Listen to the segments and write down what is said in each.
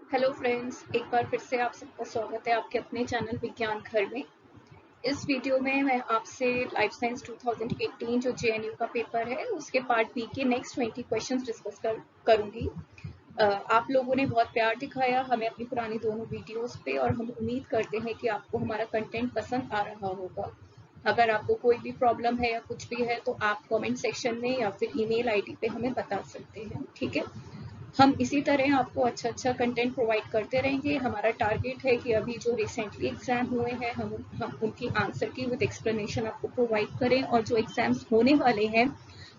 Hello friends, एक बार फिर से आप सबका स्वागत है आपके अपने चैनल विज्ञान घर में। इस वीडियो में मैं आपसे लाइफ साइंस 2018 जो जेएनयू का पेपर है उसके पार्ट बी के नेक्स्ट 20 क्वेश्चंस डिस्कस करूंगी। आप लोगों ने बहुत प्यार दिखाया हमें अपनी पुरानी दोनों वीडियोस पे और हम उम्मीद करते हैं कि आपको हमारा कंटेंट पसंद आ रहा होगा। अगर आपको कोई भी प्रॉब्लम है या कुछ भी है तो आप कमेंट सेक्शन में या फिर ईमेल आईडी पे हमें बता सकते हैं, ठीक है। हम इसी तरह आपको अच्छा कंटेंट प्रोवाइड करते रहेंगे। हमारा टारगेट है कि अभी जो रिसेंटली एग्जाम हुए हैं हम उनकी आंसर की विद एक्सप्लेनेशन आपको प्रोवाइड करें, और जो एग्जाम्स होने वाले हैं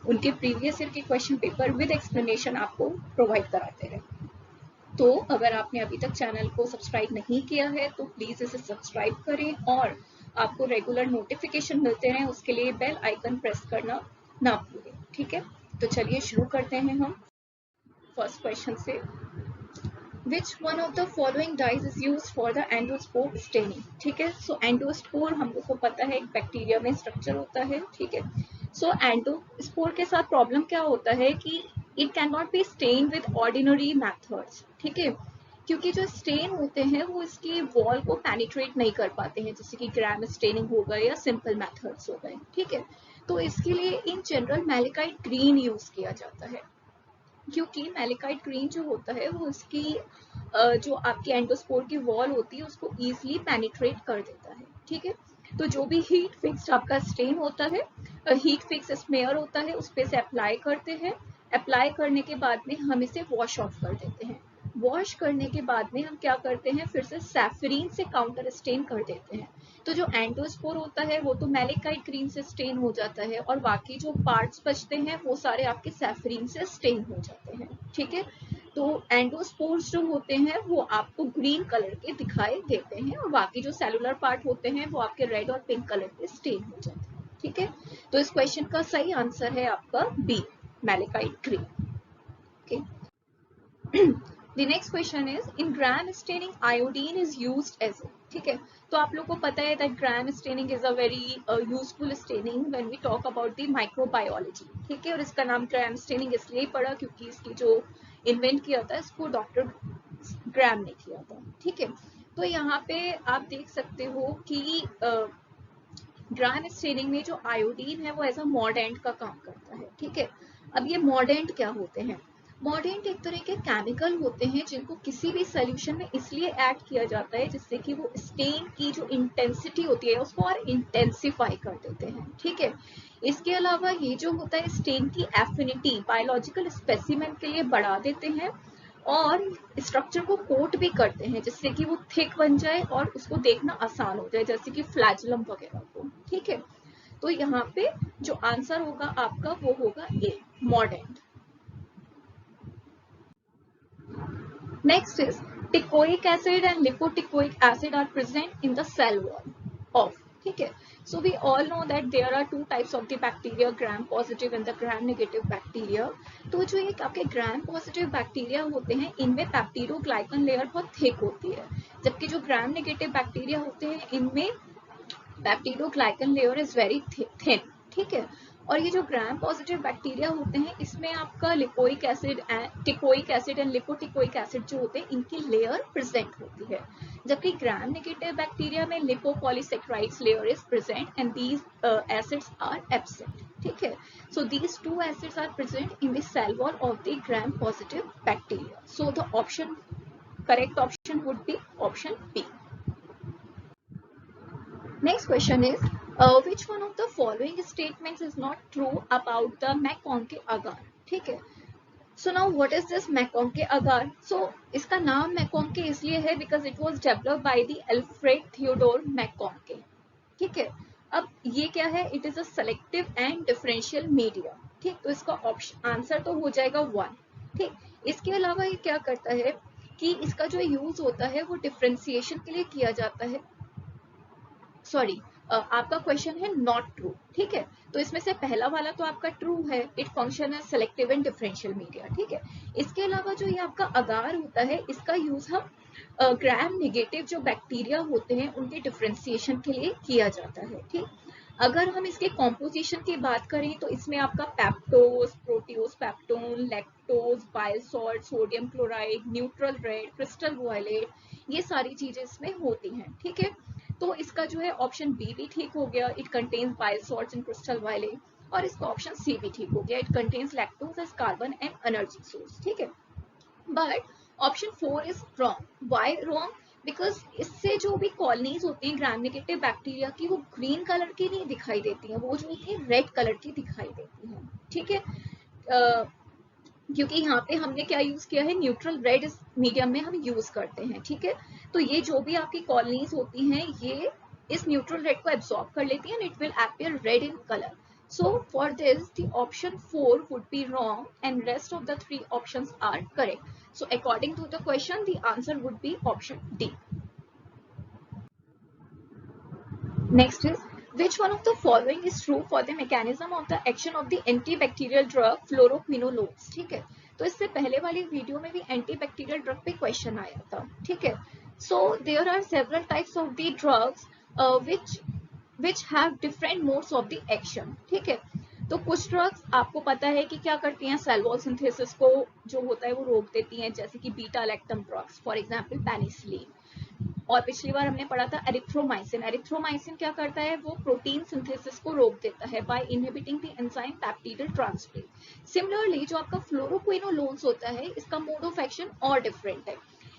उनके प्रीवियस ईयर के क्वेश्चन पेपर विद एक्सप्लेनेशन आपको प्रोवाइड कराते रहें। तो अगर आपने अभी तक चैनल को सब्सक्राइब नहीं किया है तो प्लीज इसे सब्सक्राइब करें और आपको रेगुलर नोटिफिकेशन मिलते रहें, उसके लिए बेल आइकन प्रेस करना ना भूलें, ठीक है। तो चलिए शुरू करते हैं हम फर्स्ट क्वेश्चन से। Which one of the following dyes is used for the endospore staining? ठीक है, सो एंडोस्पोर हम लोग को पता है एक बैक्टीरिया में स्ट्रक्चर होता है, ठीक है। सो एंडोस्पोर के साथ प्रॉब्लम क्या होता है कि it can not be stain with ordinary methods, ठीक है, क्योंकि जो स्टेन होते हैं वो इसकी वॉल को पेनिट्रेट नहीं कर पाते हैं, जैसे कि ग्राम स्टेनिंग हो गए या सिंपल मेथड्स हो गए, ठीक है। तो इसके लिए इन जनरल मैलिकाइट ग्रीन यूज किया जाता है, क्योंकि मैलिकाइट ग्रीन जो होता है वो इसकी जो आपकी एंडोस्पोर की वॉल होती है उसको इजीली पेनिट्रेट कर देता है, ठीक है। तो जो भी हीट फिक्स्ड आपका स्टेन होता है, हीट फिक्स स्मेयर होता है, उस पे से अप्लाई करते हैं। अप्लाई करने के बाद में हम इसे वॉश ऑफ कर देते हैं। वॉश करने के बाद में हम क्या करते हैं, फिर से सैफरीन से काउंटर स्टेन कर देते हैं। तो जो एंडोस्पोर होता है वो तो मैलिकाइट ग्रीन से स्टेन हो जाता है और बाकी जो पार्ट्स बचते हैं वो सारे आपके सैफरीन से स्टेन हो जाते हैं, ठीक है। तो एंडोस्पोर्स जो होते हैं वो आपको ग्रीन कलर के दिखाई देते हैं और बाकी जो सेलुलर पार्ट होते हैं वो आपके रेड और पिंक कलर के स्टेन हो जाते हैं, ठीक है। तो इस क्वेश्चन का सही आंसर है आपका B, malachite green, okay. The next question is in gram staining iodine is used as a, ठीक है। तो आप लोग को पता है that gram staining is a very useful staining when we talk about the microbiology, ठीक है। और इसका नाम gram staining इसलिए पड़ा क्योंकि इसकी जो इन्वेंट किया था इसको डॉक्टर ग्राम ने किया था, ठीक है। तो यहाँ पे आप देख सकते हो कि ग्राम स्टेनिंग में जो आयोडीन है वो एज अ मॉर्डेंट का काम करता है, ठीक है। अब ये मॉर्डेंट क्या होते हैं? मॉर्डेंट एक तरह के केमिकल होते हैं जिनको किसी भी सोल्यूशन में इसलिए ऐड किया जाता है जिससे कि वो स्टेन की जो इंटेंसिटी होती है उसको और इंटेंसिफाई कर देते हैं, ठीक है। इसके अलावा ये जो होता है स्टेन की एफिनिटी बायोलॉजिकल स्पेसिमेन के लिए बढ़ा देते हैं और स्ट्रक्चर को कोट भी करते हैं जिससे कि वो थिक बन जाए और उसको देखना आसान हो जाए, जैसे कि फ्लैजुलम वगैरह को, ठीक है। तो यहाँ पे जो आंसर होगा आपका वो होगा A, mordant. Next is teichoic acid and lipoteichoic acid are present in the cell wall of, ठीक है। So we all know that there are two types of the bacteria, gram positive and the gram negative bacteria. तो जो एक आपके gram positive bacteria होते हैं इनमें peptidoglycan layer बहुत थिक होती है, जबकि जो gram negative bacteria होते हैं इनमें peptidoglycan layer is very thin, ठीक है। और ये जो ग्राम पॉजिटिव बैक्टीरिया होते हैं इसमें आपका lipoic acid, teichoic acid and lipoteichoic acid जो होते हैं इनकी लेयर प्रेजेंट होती है, जबकि ग्राम नेगेटिव बैक्टीरिया में lipopolysaccharides layer is present and these acids are absent, ठीक है। So these two acids are present in the cell wall of the gram positive bacteria. So the option, correct option would be option B. Next question is, which one of the following statements is not true about the मैकॉन्के agar? ठीक है। So now what is this मैकॉन्के agar? So इसका नाम मैकॉन्के इसलिए है because it was developed by the Alfred Theodore मैकॉन्के, ठीक है। अब ये क्या है? It is a selective and differential media, ठीक। तो इसका ऑप्शन आंसर तो हो जाएगा 1, ठीक। इसके अलावा ये क्या करता है कि इसका जो यूज होता है वो डिफ्रेंसिएशन के लिए किया जाता है। सॉरी, आपका क्वेश्चन है नॉट ट्रू, ठीक है। तो इसमें से पहला वाला तो आपका ट्रू है, इट फंक्शन है सेलेक्टिव एंड डिफरेंशियल मीडिया, ठीक है। इसके अलावा जो ये आपका अगार होता है इसका यूज हम ग्राम नेगेटिव जो बैक्टीरिया होते हैं उनके डिफरेंशिएशन के लिए किया जाता है, ठीक। अगर हम इसके कॉम्पोजिशन की बात करें तो इसमें आपका peptose, proteose, peptone, lactose, bile salt, sodium chloride, neutral red, crystal violet, ये सारी चीजें इसमें होती हैं। ठीक है, तो इसका जो है ऑप्शन बी भी ठीक हो गया, it contains bile salts and crystal violet, और इसका ऑप्शन सी भी ठीक हो गया, it contains lactose as carbon and energy source. ठीक है, but option 4 is wrong. Why wrong? Because इससे जो भी कॉलोनीज होती हैं ग्राम नेगेटिव बैक्टीरिया की, वो ग्रीन कलर की नहीं दिखाई देती हैं, वो जो होती है रेड कलर की दिखाई देती हैं। ठीक है, क्योंकि यहाँ पे हमने क्या यूज किया है, न्यूट्रल रेड मीडियम में हम यूज करते हैं। ठीक है, तो ये जो भी आपकी कॉलोनीज होती हैं ये इस न्यूट्रल रेड को एब्सॉर्ब कर लेती हैं and it will appear red in colour. So for this, the option 4 would be wrong and rest of the 3 options are correct. So according to the question, the answer would be option D. Next is, which one of the following is true for the mechanism of the action of the antibacterial drug fluoroquinolones? ठीक है, तो इससे पहले वाली video में भी antibacterial drug पे question आया था। ठीक है, so there are several types of the drugs which have different modes of the action. ठीक है, तो कुछ ड्रग्स आपको पता है कि क्या करती हैं, सेल वॉल सिंथेसिस को जो होता है वो रोक देती हैं, जैसे कि beta lactam drugs, for example penicillin. और पिछली बार हमने पढ़ा था एरिथ्रोमाइसिन। एरिथ्रोमाइसिन क्या करता है, वो प्रोटीन सिंथेसिस को रोक देता है by inhibiting the enzyme peptidyl transferase. Similarly जो आपका फ्लोरोक्विनोलोन्स होता है, इसका मोड ऑफ एक्शन और डिफरेंट है।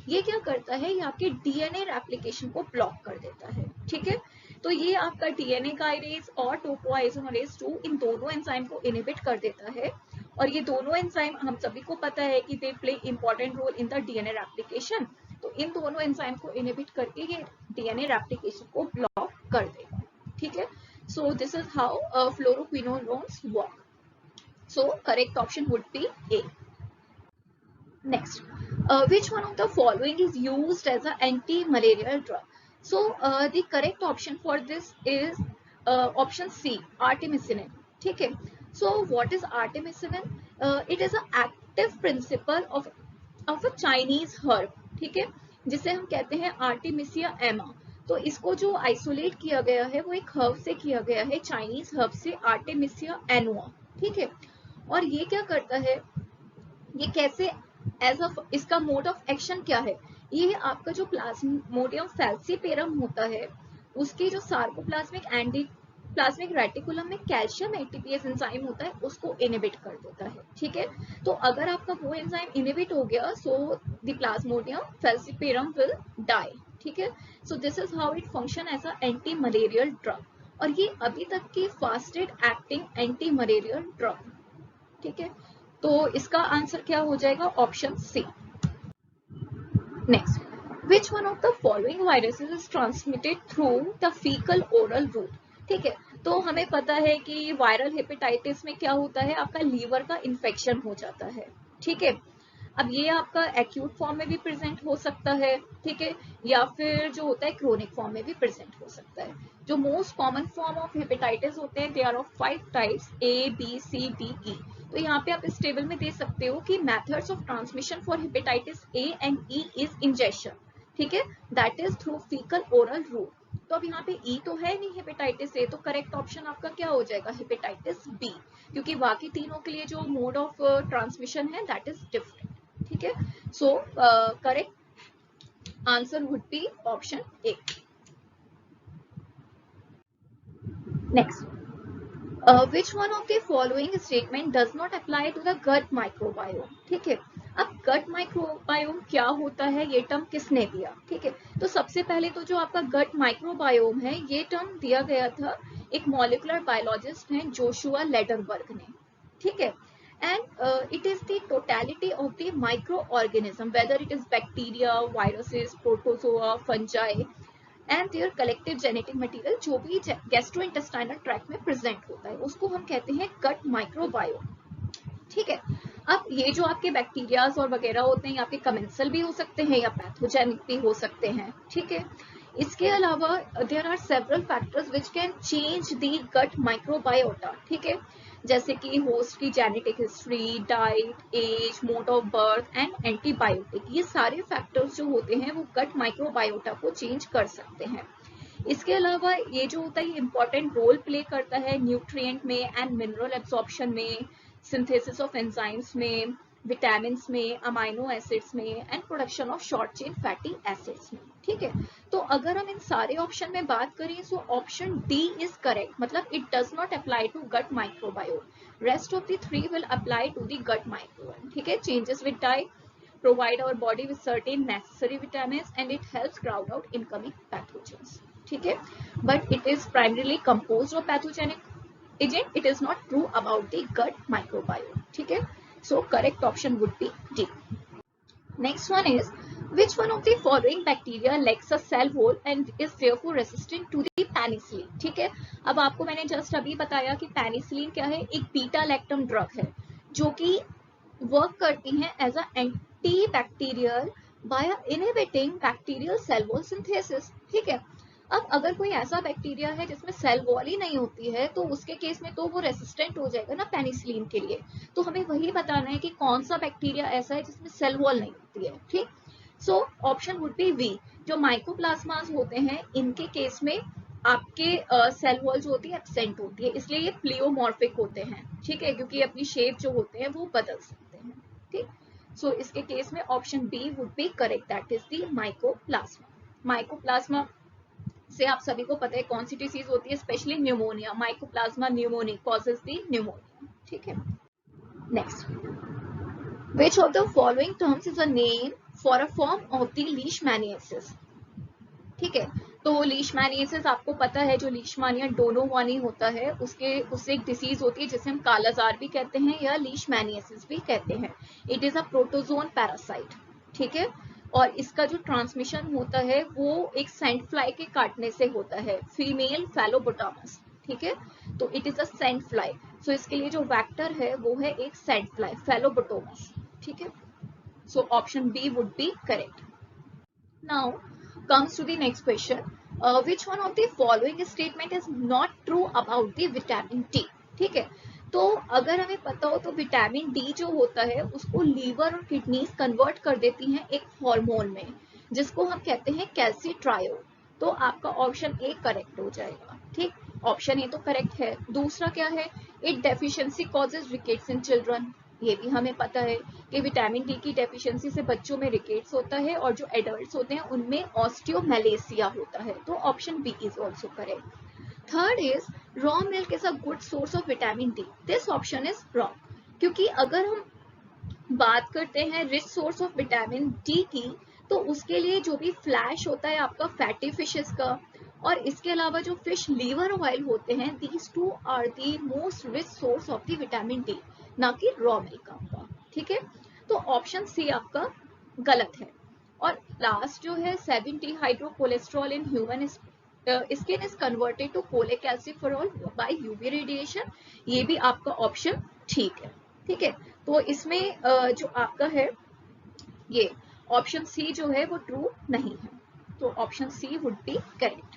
ये क्या करता है, ये आपके डीएनए रेप्लिकेशन को ब्लॉक कर देता है। ठीक है, तो ये आपका डीएनए काइनेज और टोपोआइसोमरेज 2 इन दोनों एंजाइम को इनहिबिट कर देता है, और ये दोनों एंजाइम हम सभी को पता है कि they play important role in the DNA replication. तो इन दोनों एंजाइम को इनहिबिट करके ये डीएनए रेप्लिकेशन को ब्लॉक कर देगा। ठीक है, so this is how fluoroquinolones work. So correct option would B A. Next, which one of the following is used as an anti-malarial drug? So the correct option for this is option C, artemisinin. ठीक है, so what is artemisinin? It is an active principle of a Chinese herb. ठीक है, जिसे हम कहते हैं Artemisia एमा। तो इसको जो आइसोलेट किया गया है वो एक हर्ब से किया गया है, चाइनीज हर्ब से, आर्टिमिसिया एनुआ। ठीक है, और ये क्या करता है, ये कैसे एज अ, इसका मोड ऑफ एक्शन क्या है, ये आपका जो प्लाज्मोडियम फैल्सीपेरम होता है उसकी जो सार्कोप्लाज्मिक एंडोप्लाज्मिक रेटिकुलम में कैल्शियम एटीपीएस एंजाइम होता है उसको इनहिबिट कर देता है। ठीक है, तो अगर आपका वो एंजाइम इनहिबिट हो गया, so the Plasmodium falciparum will die. ठीक है, so this is how it function as a anti malarial drug, और ये अभी तक की fastest acting anti malarial drug. ठीक है, तो इसका आंसर क्या हो जाएगा, option C. Next, which one of the following viruses is transmitted through the fecal oral route? ठीक है, तो हमें पता है कि वायरल हेपेटाइटिस में क्या होता है, आपका लीवर का इन्फेक्शन हो जाता है। ठीक है, अब ये आपका एक्यूट फॉर्म में भी प्रेजेंट हो सकता है। ठीक है, या फिर जो होता है क्रोनिक फॉर्म में भी प्रेजेंट हो सकता है। जो most common form of hepatitis होते हैं, they are of 5 types, A B C D E. तो यहाँ पे आप इस टेबल में देख सकते हो कि methods of transmission for hepatitis A and E is injection. ठीक है, that is through faecal oral route. तो अब यहाँ पे ई तो है नहीं हेपेटाइटिस ए, तो करेक्ट ऑप्शन आपका क्या हो जाएगा, हेपेटाइटिस बी, क्योंकि बाकी तीनों के लिए जो मोड ऑफ ट्रांसमिशन है दैट इज डिफरेंट। ठीक है, so correct answer would be option A. Next, which one of the following statement does not apply to the gut microbiome? ठीक है, अब गट माइक्रोबायोम क्या होता है, ये टर्म किसने दिया? ठीक है, तो सबसे पहले तो जो आपका गट माइक्रोबायोम है ये टर्म दिया गया था एक मॉलिक्यूलर बायोलॉजिस्ट हैं, जोशुआ लेडरबर्ग ने। ठीक है, and it is the totality of the microorganism, whether it is bacteria, viruses, protozoa, fungi and their collective genetic material, जो भी गैस्ट्रोइंटेस्टाइनल ट्रैक्ट में प्रेजेंट होता है उसको हम कहते हैं गट माइक्रोबायोम। ठीक है, अब ये जो आपके बैक्टीरियाज और वगैरह होते हैं, आपके कमेंसल भी हो सकते हैं या पैथोजेनिक भी हो सकते हैं। ठीक है, इसके अलावा there are several factors which can change the gut microbiota. ठीक है, जैसे कि होस्ट की genetic history, diet, age, mode of birth and antibiotic, ये सारे फैक्टर्स जो होते हैं वो गट माइक्रोबायोटा को चेंज कर सकते हैं। इसके अलावा ये जो होता है ये इंपॉर्टेंट रोल प्ले करता है न्यूट्रिएंट में एंड मिनरल एब्जॉर्प्शन में, सिंथेसिस ऑफ एंजाइम्स में, विटामिन में, अमाइनो एसिड्स में and production of short chain fatty acids में। ठीक है, तो अगर हम इन सारे ऑप्शन में बात करें so option D is correct, मतलब it does not apply to gut microbiome. Rest of the three will apply to the gut microbiome. ठीक है, changes with diet provide our body with certain necessary vitamins and it helps crowd out incoming pathogens. ठीक है, but it is primarily composed of pathogenic agent. It is not true about the gut microbiome. ठीक है, so correct option would be D. Next one is, which one of the following bacteria lacks a cell wall and is therefore resistant to the penicillin? ठीक है, अब आपको मैंने just अभी बताया कि पेनिसिलिन क्या है, एक बीटा लैक्टम ड्रग है जो कि वर्क करती हैं as a anti bacterial by inhibiting bacterial cell wall synthesis. ठीक है, अब अगर कोई ऐसा बैक्टीरिया है जिसमें सेल वॉल ही नहीं होती है तो उसके केस में तो वो रेसिस्टेंट हो जाएगा ना पेनिसिलिन के लिए। तो हमें वही बताना है कि कौन सा बैक्टीरिया ऐसा है जिसमें सेल वॉल नहीं होती है। ठीक, so option would be B. जो माइकोप्लाज्मास होते हैं इनके केस में आपके सेल वॉल जो होती है एब्सेंट होती है, इसलिए ये प्लियोमॉर्फिक होते हैं। ठीक है, क्योंकि अपनी शेप जो होते हैं वो बदल सकते हैं। ठीक, सो इसके केस में option B would be correct, that is the mycoplasma. Mycoplasma से आप सभी को पता है कौन सी डिसीज होती है, specially pneumonia. Mycoplasma pneumoniae causes the pneumonia. ठीक है, next, which of the following terms is a name for a form of the leishmaniasis? ठीक है, तो लीशमैनियासिस आपको पता है, जो लीशमानिया डोनोवानी होता है उससे एक डिसीज होती है जिसे हम कालाजार भी कहते हैं या लीशमैनियासिस भी कहते हैं। It is a protozoan parasite. ठीक है, और इसका जो ट्रांसमिशन होता है वो एक सेंट फ्लाई के काटने से होता है, फीमेल फैलोबोटामस। ठीक है, तो it is a sand fly, so इसके लिए जो वेक्टर है वो है एक सेंट फ्लाई फैलोबोटोमस। ठीक है, so option B would be correct. Now comes to the next question. Which one of the following statement is not true about the vitamin D? ठीक है, तो अगर हमें पता हो तो विटामिन डी जो होता है उसको लीवर और किडनीज कन्वर्ट कर देती हैं एक हार्मोन में जिसको हम कहते हैं कैल्सिट्रायोल। तो आपका ऑप्शन ए करेक्ट हो जाएगा। ठीक, ऑप्शन ए तो करेक्ट है। दूसरा क्या है, it deficiency causes rickets in children. ये भी हमें पता है कि विटामिन डी की डेफिशिएंसी से बच्चों में रिकेट्स होता है और जो एडल्ट्स होते हैं उनमें ऑस्टियोमेलेसिया होता है। तो option B is also correct. Third is, raw milk is a good source of vitamin D. This option is wrong, क्योंकि अगर हम बात करते हैं rich source of vitamin D की तो उसके लिए जो भी फ्लैश होता है आपका फैटी फिशेस का, और इसके अलावा जो फिश लीवर ऑयल होते हैं, these two are the most rich source of the vitamin D, ना कि रॉ मिल्क आपका। ठीक है, तो ऑप्शन सी आपका गलत है। और लास्ट जो है 70 hydrocholesterol in human skin is converted to cholecalciferol by UV radiation, ये भी आपका ऑप्शन ठीक है। ठीक है, तो इसमें जो आपका है ये ऑप्शन सी जो है वो ट्रू नहीं है, तो option C would be correct.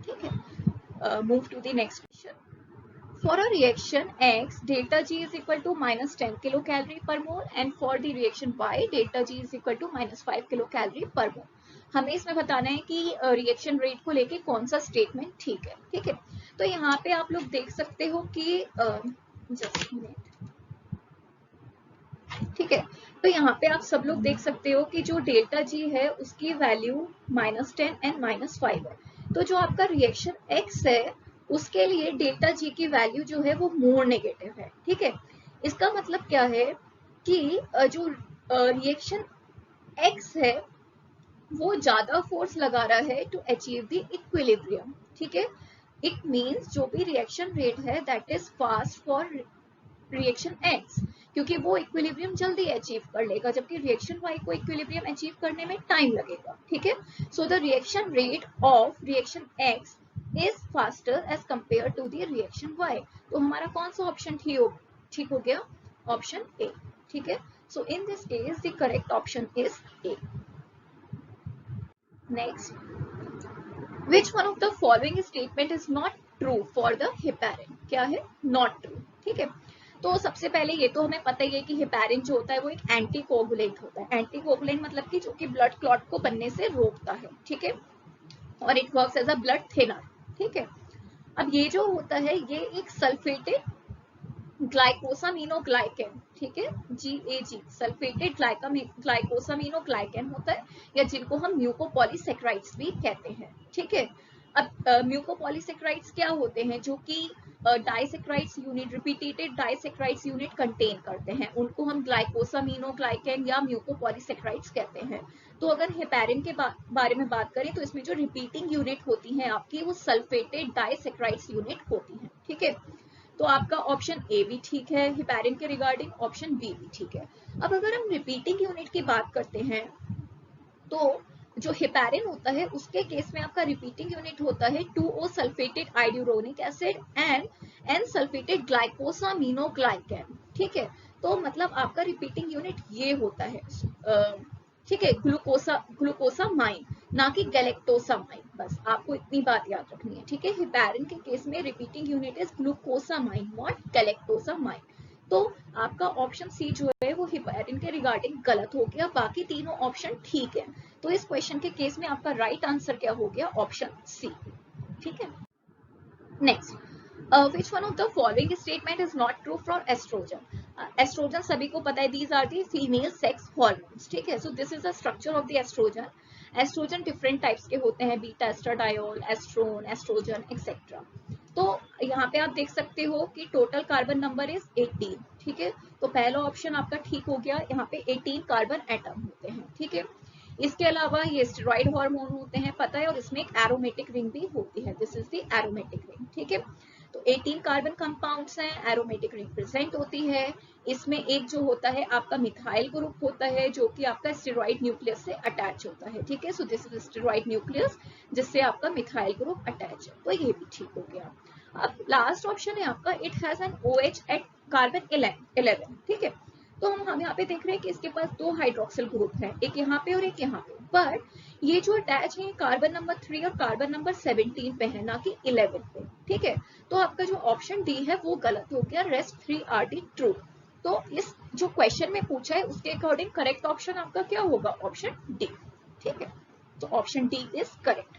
ठीक है, move to the next question. For a reaction X, delta G is equal to minus 10 kilocalorie per mole and for the reaction Y, delta G is equal to minus 5 kilocalorie per mole. हमें इसमें बताना है कि reaction rate को लेके कौन सा statement ठीक है। ठीक है, तो यहाँ पे आप लोग देख सकते हो कि जस्ट मिनट। ठीक है, तो यहाँ पे आप सब लोग देख सकते हो कि जो डेल्टा जी है उसकी वैल्यू -10 एंड -5 है। तो जो आपका रिएक्शन एक्स है उसके लिए डेल्टा जी की वैल्यू जो है वो मोर नेगेटिव है। ठीक है, इसका मतलब क्या है कि जो रिएक्शन एक्स है वो ज्यादा फोर्स लगा रहा है टू अचीव द इक्विलिब्रियम। ठीक है, इट मींस जो भी रिएक्शन रेट है that is fast for reaction X, क्योंकि वो इक्विलिब्रियम जल्दी अचीव कर लेगा, जबकि रिएक्शन वाई को इक्विलिब्रियम अचीव करने में टाइम लगेगा। ठीक है, so the reaction rate of reaction X is faster as compare to the reaction Y. तो हमारा कौन सा ऑप्शन ठीक हो गया, ऑप्शन ए। ठीक है, so in this case the correct option is A. Next, which one of the following statement is not true for the heparin? क्या है, not true। ठीक है, तो सबसे पहले ये तो हमें पता ही है कि हेपारिन जो होता है वो एक एंटीकोगुलेंट होता है। एंटीकोगुलेंट मतलब कि जो कि ब्लड क्लॉट को बनने से रोकता है। ठीक है, और it works as a blood thinner. ठीक है, अब ये जो होता है ये एक सल्फेटेड ग्लाइकोसामिनोग्लाइकेन, ठीक है, GAG, सल्फेटेड ग्लाइकोसामिनोग्लाइकेन होता है, या जिनको हम म्यूकोपॉलीसेक्राइड्स भी कहते हैं। ठीक है, अब म्यूकोपॉलीसेक्राइड्स क्या होते हैं, जो कि disaccharides unit, repeated disaccharides unit contain करते हैं, उनको हम ग्लाइकोसामिनोग्लाइकेन या म्यूकोपॉलीसेक्राइड्स कहते हैं। तो अगर हेपेरिन के बारे में बात करें तो इसमें जो रिपीटिंग यूनिट होती हैं आपकी, वो सल्फेटेड डाइसेक्राइड्स यूनिट होती हैं। ठीक है, तो आपका ऑप्शन ए भी ठीक है हेपेरिन के रिगार्डिंग, ऑप्शन बी भी ठीक है। अब अगर हम रिपीटिंग यूनिट की बात करते हैं तो जो हेपेरिन होता है उसके केस में आपका रिपीटिंग यूनिट होता है 2O sulphated iduronic acid and N sulphated glycosaminoglycan. ठीक है, तो मतलब आपका रिपीटिंग यूनिट ये होता है, ठीक है, ग्लूकोसामाइन, ना कि गैलेक्टोसामाइन। बस आपको इतनी बात याद रखनी है। ठीक है, हेपेरिन के केस में repeating unit is glucosamine not galactosamine. तो आपका ऑप्शन सी जो है वो हेपेरिन के रिगार्डिंग गलत हो गया, बाकी तीनों ऑप्शन ठीक है। तो इस क्वेश्चन के केस में आपका राइट आंसर क्या हो गया, ऑप्शन सी। ठीक है, next, which one of the following statement is not true for estrogen? Estrogen सभी को पता है, these are the female sex hormones। ठीक है, so this is the structure of the estrogen। Estrogen different types के होते हैं, beta estradiol, estrone, estrogen etcetera. तो यहाँ पे आप देख सकते हो कि टोटल कार्बन नंबर इज 18। ठीक है, तो पहला ऑप्शन आपका ठीक हो गया, यहाँ पे 18 कार्बन एटम होते हैं। ठीक है, इसके अलावा ये स्टेरॉइड हार्मोन होते हैं, पता है, और इसमें एक एरोमेटिक रिंग भी होती है, this is the aromatic ring. ठीक है, तो 18 कार्बन कंपाउंड्स हैं, एरोमेटिक रिंग प्रेजेंट होती है। इसमें एक जो होता है आपका मिथाइल ग्रुप होता है, जो कि आपका स्टेरॉइड न्यूक्लियस से अटैच होता है। ठीक है, so this is steroid nucleus जिससे आपका मिथाइल ग्रुप अटैच है, तो ये भी ठीक हो गया। अब लास्ट ऑप्शन है आपका, it has an OH at carbon 11। ठीक है, तो हम यहाँ पे देख रहे हैं कि इसके पास 2 हाइड्रोक्सिल ग्रुप है, एक यहाँ पे और एक यहाँ पे, बट ये जो अटैच है कार्बन नंबर 3 और कार्बन नंबर 17 पे है, ना कि 11 पे। ठीक है, तो आपका जो ऑप्शन डी है वो गलत हो गया, रेस्ट 3 आर डी ट्रू। तो इस जो क्वेश्चन में पूछा है उसके अकॉर्डिंग करेक्ट ऑप्शन आपका क्या होगा, ऑप्शन डी। ठीक है, तो option D is correct.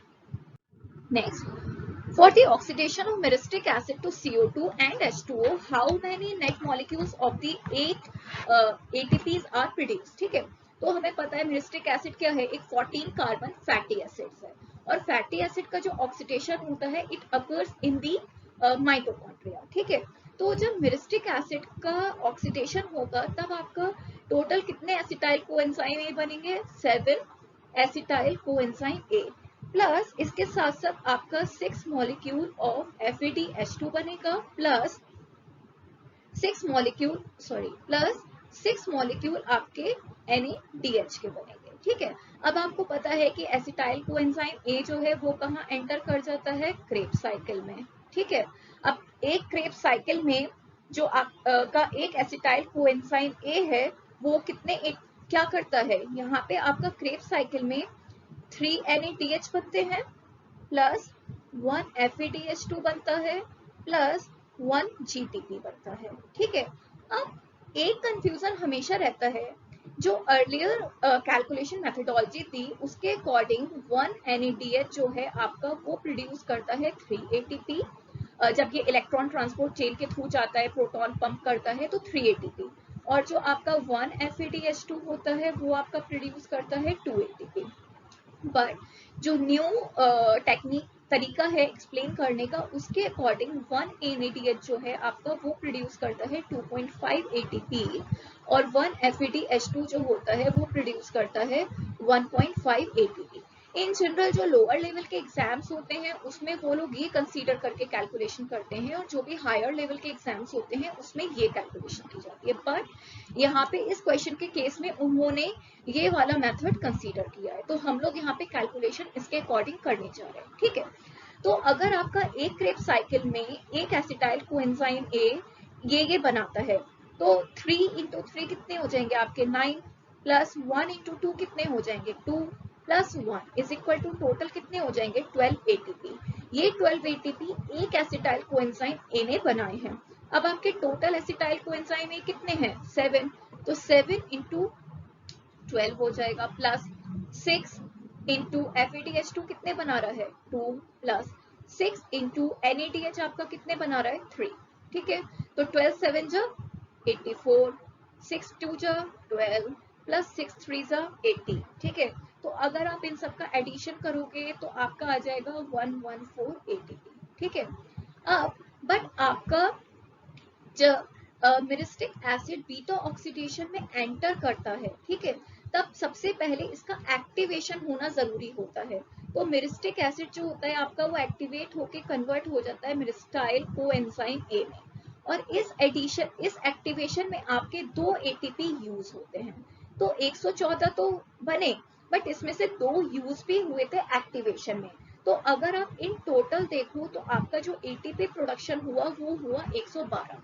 Next, for the oxidation of myristic acid to CO2 and H2O, how many net molecules of the 8 ATPs are produced? ठीक है, तो हमें पता है myristic acid क्या है, एक 14 कार्बन फैटी एसिड्स है, और फैटी एसिड का जो ऑक्सीडेशन होता है it occurs in the mitochondria. ठीक है, तो जब myristic एसिड का ऑक्सीडेशन होगा तब आपका टोटल कितने एसिटाइल कोएंजाइम ए बनेंगे, 7 एसिटाइल कोएंजाइम ए, प्लस इसके साथ साथ आपका 6 मॉलिक्यूल ऑफ FADH2 बनेगा, प्लस 6 मॉलिक्यूल आपके NADH के बनेंगे। ठीक है, अब आपको पता है कि एसिटाइल कोएंजाइम ए जो है वो कहाँ एंटर कर जाता है, क्रेब साइकिल में। ठीक है, अब एक क्रेब साइकिल में जो आपका एक एसिटाइल कोएंजाइम ए है वो क्या करता है, यहाँ पे आपका क्रेब साइकिल में 3 NADH बनते हैं, प्लस 1 FADH2 बनता है, प्लस 1 GTP बनता है। ठीक है, अब एक कंफ्यूजन हमेशा रहता है, जो अर्लियर कैलकुलेशन मेथोडोलॉजी थी उसके अकॉर्डिंग 1 NADH जो है आपका वो प्रोड्यूस करता है 3 ATP, जब ये इलेक्ट्रॉन ट्रांसपोर्ट चेन के थ्रू जाता है, प्रोटॉन पंप करता है, तो 3 ATP, और जो आपका 1 FADH2 होता है वो आपका प्रोड्यूस करता है 2 ATP। बट जो न्यू टेक्निक तरीका है एक्सप्लेन करने का, उसके अकॉर्डिंग 1 NADH जो है आपका वो प्रोड्यूस करता है 2.5 ATP, और 1 FADH2 जो होता है वो प्रोड्यूस करता है 1.5 ATP। इन जनरल जो लोअर लेवल के एग्जाम्स होते हैं उसमें वो लोग ये कंसीडर करके कैलकुलेशन करते हैं, और जो भी हायर लेवल के एग्जाम्स होते हैं उसमें ये कैलकुलेशन की जाती है, बट यहाँ पे इस क्वेश्चन के केस में उन्होंने ये वाला मेथड कंसीडर किया है, तो हम लोग यहाँ पे कैलकुलेशन इसके अकॉर्डिंग करने जा रहे हैं। ठीक है, तो अगर आपका एक क्रेब साइकिल में एक एसिटाइल कोएंजाइम ए ये बनाता है, तो 3 × 3 कितने हो जाएंगे आपके 9, प्लस 1 × 2 कितने हो जाएंगे 2, plus 1 is equal to total कितने हो जाएंगे 12 ATP। ये 12 ATP एक एसिटाइल कोएंजाइम ए ने बनाए हैं। अब आपके टोटल एसिटाइल कोएंजाइम ए कितने हैं 7, तो 7 × 12 हो जाएगा, प्लस 6 इंटू FADH2 कितने बना रहा है 2 प्लस 6 इंटू NADH आपका कितने बना रहा है 3। ठीक है, तो 12 7 जा 84, 6 2 जा 12 प्लस 6 3 जा 80। ठीक है, तो अगर आप इन सब का एडिशन करोगे तो आपका आ जाएगा 11480। ठीक है, अब बट आपका जब मिरिस्टिक एसिड बीटा ऑक्सीडेशन में एंटर करता है, ठीक है, तब सबसे पहले इसका एक्टिवेशन होना जरूरी होता है। तो मिरिस्टिक एसिड जो होता है आपका वो एक्टिवेट होके कन्वर्ट हो जाता है मिरिस्टाइल कोएंजाइम ए में, और इस एक्टिवेशन में आपके 2 ATP यूज होते हैं। तो 114 तो बने, बट इसमें से 2 यूज भी हुए थे एक्टिवेशन में। तो अगर आप इन टोटल देखो तो आपका जो ATP प्रोडक्शन हुआ वो हुआ 112,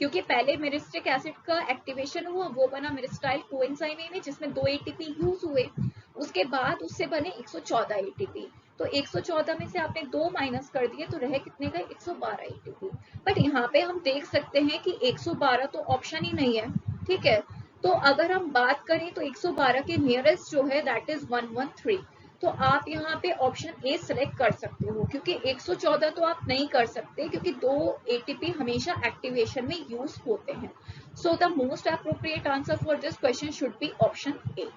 क्योंकि पहले मिरिस्टिक एसिड का एक्टिवेशन हुआ, वो बना मिरिस्टाइल कोएंजाइम ए में जिसमें 2 ATP यूज हुए, उसके बाद उससे बने 114 ATP। तो 114 में से आपने 2 माइनस कर दिए तो रहे कितने गए 112 ATP। बट यहाँ पे हम देख सकते हैं कि 112 तो ऑप्शन ही नहीं है। ठीक है, तो अगर हम बात करें तो 112 के नियरेस्ट जो है दैट इज 113। तो आप यहाँ पे ऑप्शन ए सिलेक्ट कर सकते हो, क्योंकि 114 तो आप नहीं कर सकते क्योंकि 2 ATP हमेशा एक्टिवेशन में यूज होते हैं। So the most appropriate answer for this question should be option A.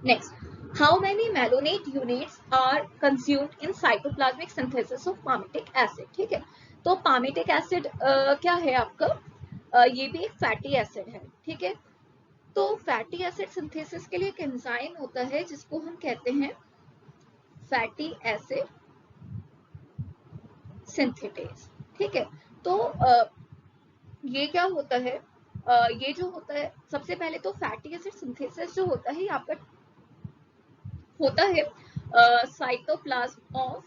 Next, how many malonate units are consumed in cytoplasmic synthesis of palmitic acid. ठीक है, तो पामिटिक एसिड क्या है आपका, ये भी एक फैटी एसिड है। ठीक है, तो फैटी एसिड सिंथेसिस के लिए एक एंजाइम होता है जिसको हम कहते हैं फैटी एसिड सिंथेटेज। ठीक है, तो ये क्या होता है, ये जो होता है सबसे पहले तो फैटी एसिड सिंथेसिस जो होता है आपका होता है साइटोप्लाज्म ऑफ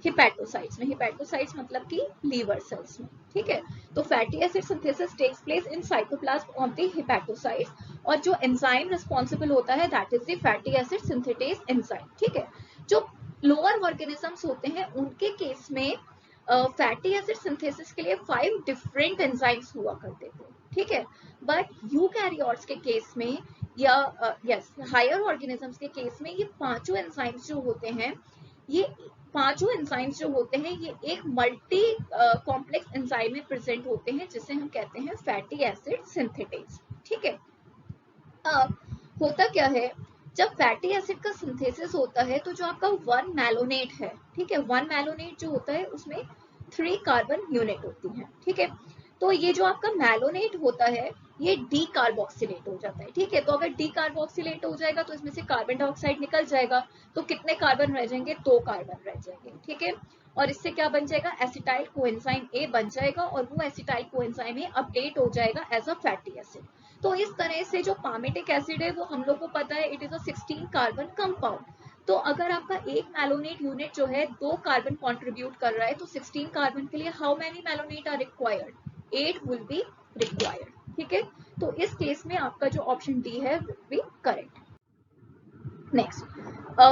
हिपैटोसाइट्स में। हिपैटोसाइट्स मतलब कि लीवर सेल्स में। ठीक है, तो fatty acid synthesis takes place in cytoplasm of the hepatocytes, और जो एंजाइम रिस्पॉन्सिबल होता है that is the fatty acid synthetase enzyme. ठीक है, जो लोअर ऑर्गेनिजम्स होते हैं उनके केस में फैटी एसिड सिंथेसिस के लिए 5 डिफरेंट एंजाइम्स हुआ करते थे। ठीक है, बट यूकैरियोट्स के केस में या हायर ऑर्गेनिजम्स के केस में ये पांचों एंजाइम्स जो होते हैं, ये पांचों एंजाइम्स जो होते हैं ये एक मल्टी कॉम्प्लेक्स एंजाइम में प्रेजेंट होते हैं जिसे हम कहते हैं फैटी एसिड सिंथेटेज। ठीक है, अब होता क्या है, जब फैटी एसिड का सिंथेसिस होता है तो जो आपका 1 मैलोनेट है, ठीक है, 1 मैलोनेट जो होता है उसमें 3 कार्बन यूनिट होती हैं। ठीक है, तो ये जो आपका मैलोनेट होता है ये डी कार्बोक्सिलेट हो जाता है। ठीक है, तो अगर डी कार्बोक्सिलेट हो जाएगा तो इसमें से कार्बन डाइऑक्साइड निकल जाएगा, तो कितने कार्बन रह जाएंगे 2 कार्बन रह जाएंगे। ठीक है, और इससे क्या बन जाएगा एसिटाइल कोएंजाइम ए बन जाएगा, और वो एसिटाइल कोएंजाइम ए अपडेट हो जाएगा एज अ फैटी एसिड। तो इस तरह से जो पामिटिक एसिड है वो हम लोग को पता है it is a 16 carbon compound. तो अगर आपका एक मैलोनेट यूनिट जो है 2 कार्बन कंट्रीब्यूट कर रहा है तो 16 कार्बन के लिए how many malonate are required, 8 will be required. ठीक है, तो इस केस में आपका जो ऑप्शन डी है will be correct. Next,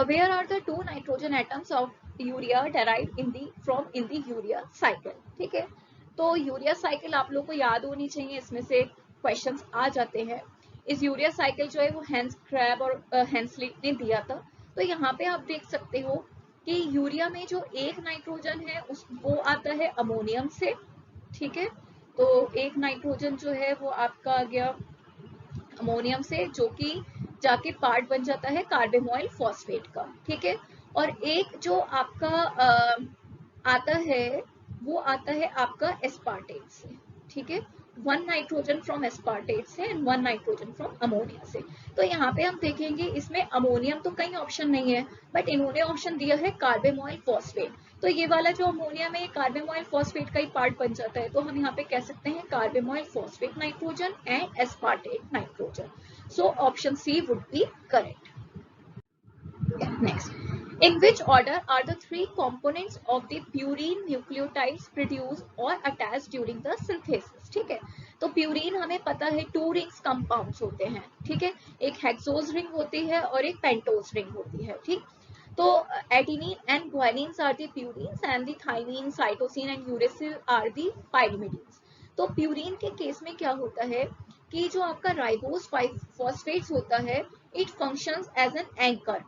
where are the 2 nitrogen atoms of urea derived in the urea cycle. ठीक है, तो यूरिया साइकिल आप लोग को याद होनी चाहिए, इसमें से क्वेश्चंस आ जाते हैं। इस यूरिया साइकिल जो है वो हैंस क्रैब और हैंसलिट ने दिया था। तो यहाँ पे आप देख सकते हो कि यूरिया में जो एक नाइट्रोजन है वो आता है अमोनियम से। ठीक है, तो एक नाइट्रोजन जो है वो आपका आ गया अमोनियम से, जो कि जाके पार्ट बन जाता है कार्बेनोइल फॉस्फेट का। ठीक है, और एक जो आपका आता है वो आता है आपका एस्पार्टेट से। ठीक है, 1 नाइट्रोजन फ्रॉम एस्पार्टेट से एंड 1 नाइट्रोजन फ्रॉम अमोनिया से। तो यहाँ पे हम देखेंगे इसमें अमोनियम तो कहीं ऑप्शन नहीं है, बट इन्होंने ऑप्शन दिया है कार्बेनोइल फॉस्फेट। तो ये वाला जो अमोनिया में कार्बेनोइल फॉस्फेट का ही पार्ट बन जाता है, तो हम यहाँ पे कह सकते हैं carbamoyl phosphate nitrogen and aspartate nitrogen. So option C would be correct. Next, in which order are the 3 components of the purine nucleotides produced or attached during the synthesis? ठीक है, तो प्यूरिन हमें पता है 2 रिंग्स कंपाउंड्स होते हैं। ठीक है, एक हेक्सोज रिंग होती है और एक पेंटोज रिंग होती है। ठीक, तो adenine and guanines are the purines and the thymine, cytosine and uracil are the pyrimidines. तो प्यूरिन के केस में क्या होता है कि जो आपका राइबोस 5 फॉस्फेट्स होता है, it functions as an anchor,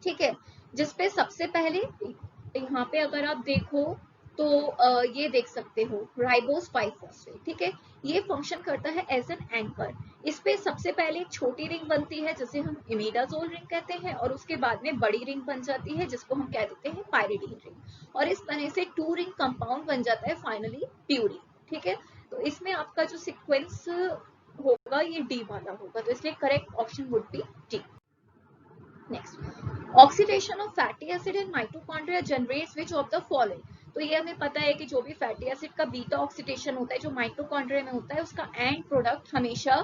ठीक है, जिसपे सबसे पहले यहाँ पे अगर आप देखो तो ये देख सकते हो राइबोस 5 फॉस्फेट, ठीक है, ये फंक्शन करता है एज एन एंकर। इस पे सबसे पहले एक छोटी रिंग बनती है जिसे हम इमिडाजोल रिंग कहते हैं, और उसके बाद में बड़ी रिंग बन जाती है जिसको हम कह देते हैं पायरिडीन रिंग, और इस तरह से 2 रिंग कंपाउंड बन जाता है फाइनली प्यूरिन, ठीक है। तो इसमें आपका जो सीक्वेंस होगा ये डी वाला होगा, तो इसलिए correct option would B D. Next, oxidation of fatty acid in mitochondria generates which of the following. तो ये हमें पता है कि जो भी फैटी एसिड का बीटा ऑक्सीडेशन होता है जो माइटोकॉन्ड्रिया में होता है, उसका एंड प्रोडक्ट हमेशा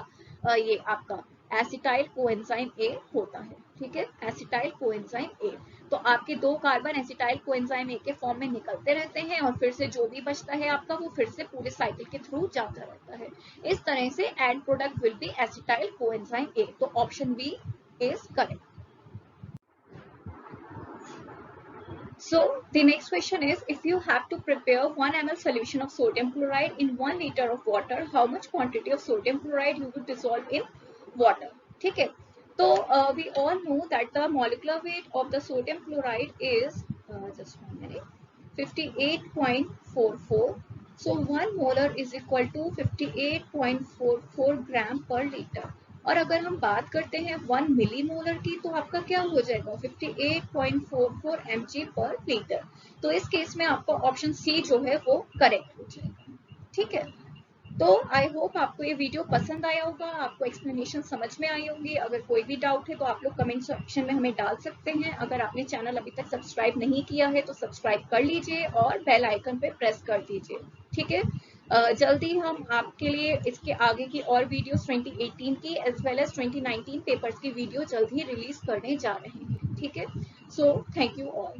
ये आपका एसिटाइल कोएंजाइम ए होता है, ठीक है, एसिटाइल कोएंजाइम ए। तो आपके 2 कार्बन एसिटाइल कोएंजाइम ए के फॉर्म में निकलते रहते हैं, और फिर से जो भी बचता है आपका वो फिर से पूरे साइकिल के थ्रू जाता रहता है। इस तरह से end product will be acetyl coenzyme A, तो option B is correct. So the next question is, if you have to prepare 1 ml solution of sodium chloride in 1 liter of water, how much quantity of sodium chloride you would dissolve in water? ठीक है, तो we all know that the molecular weight of the sodium chloride is just 1 minute 58.44. So 1 molar is equal to 58.44 gram per liter. और अगर हम बात करते हैं 1 millimolar की, तो आपका क्या हो जाएगा 58.44 mg पर लीटर। तो इस केस में आपका ऑप्शन सी जो है वो करेक्ट हो जाएगा, ठीक है। तो आई होप आपको ये वीडियो पसंद आया होगा, आपको एक्सप्लेनेशन समझ में आई होंगी। अगर कोई भी डाउट है तो आप लोग कमेंट सेक्शन में हमें डाल सकते हैं। अगर आपने चैनल अभी तक सब्सक्राइब नहीं किया है तो सब्सक्राइब कर लीजिए और बेल आइकन पे प्रेस कर दीजिए, ठीक है। जल्दी हम आपके लिए इसके आगे की और वीडियोस 2018 की एज वेल एज 2019 पेपर्स की वीडियो जल्द ही रिलीज करने जा रहे हैं, ठीक है। So thank you all.